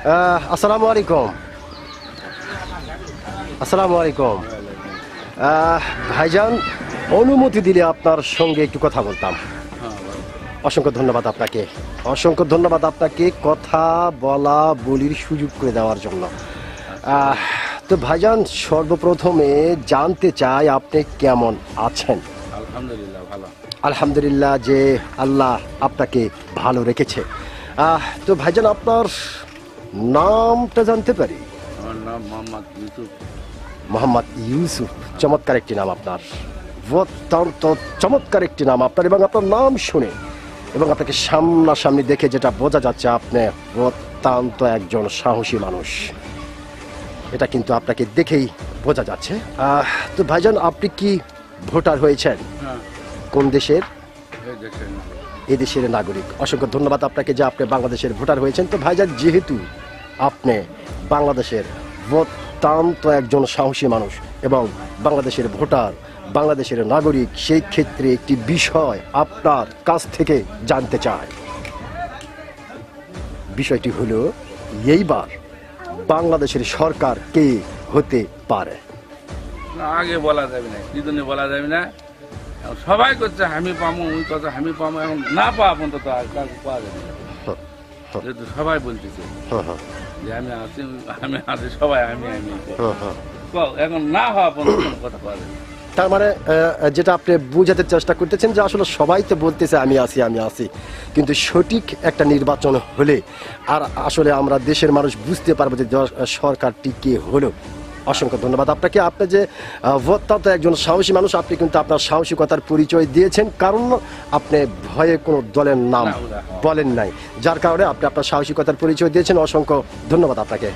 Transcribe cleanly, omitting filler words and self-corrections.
আসসালামু আলাইকুম। আসসালামু আলাইকুম। ভাইজান, অনুমতি দিলে আপনার সঙ্গে একটু কথা বলতাম। অসংখ্য ধন্যবাদ আপনাকে, অসংখ্য ধন্যবাদ আপনাকে কথা বলা বলির সুযোগ করে দেওয়ার জন্য। তো ভাইজান, সর্বপ্রথমে জানতে চাই আপনি কেমন আছেন? আলহামদুলিল্লাহ ভালো। আলহামদুলিল্লাহ যে আল্লাহ আপনাকে ভালো রেখেছে। তো ভাইজান, আপনার নামটা জানতে পারি? আমার নাম মোহাম্মদ ইউসুফ। মোহাম্মদ ইউসুফ, চমৎকার একটি নাম আপনার, অত্যন্ত চমৎকার একটি নাম আপনার। এবং আপনার নাম শুনে এবং আপনাকে সামনাসামনি দেখে যেটা বোঝা যাচ্ছে, আপনি অত্যন্ত একজন সাহসী মানুষ। এটা কিন্তু আপনাকে দেখেই বোঝা যাচ্ছে। তো ভাইজান, আপনি কি ভোটার হয়েছেন? হ্যাঁ, কোন দেশের? এই দেশের নাম। এই দেশের নাগরিক। অসংখ্য ধন্যবাদ আপনাকে যে আপনি বাংলাদেশের ভোটার হয়েছেন। তো ভাইজান, যেহেতু আপনি বাংলাদেশের অত্যন্ত একজন সাহসী মানুষ এবং বাংলাদেশের ভোটার, বাংলাদেশের নাগরিক, সেই ক্ষেত্রে একটি বিষয় আপনার কাছ থেকে জানতে চাই। বিষয়টি হলো, এইবার বাংলাদেশের সরকার কে হতে পারে? না, আগে বলা যাবে না, কি জন্য বলা যাবে না। এখন সবাই করছে আমি পাবো, ওই কথা আমি পাবো, এখন না পাওয়া পর্যন্ত তো আর কাউকে পাওয়া যাবে না। যেহেতু সবাই বলতেছে যে আমি আছি সবাই আমি কও, এখন না হওয়া পর্যন্ত কোনো কথা পাওয়া যাবে না। তার মানে যেটা আপনি বোঝাতে চেষ্টা করতেছেন যে আসলে সবাই তো বলতেছে আমি আছি, কিন্তু সঠিক একটা নির্বাচন হলে আর আসলে আমরা দেশের মানুষ বুঝতে পারবো যে সরকারটি কে হলো। অসংখ্য ধন্যবাদ আপনাকে। আপনি যে অত্যন্ত একজন সাহসী মানুষ, আপনি কিন্তু আপনার সাহসিকতার পরিচয় দিয়েছেন, কারণ আপনি ভয়ে কোনো দলের নাম বলেন নাই, যার কারণে আপনি আপনার সাহসিকতার পরিচয় দিয়েছেন। অসংখ্য ধন্যবাদ আপনাকে।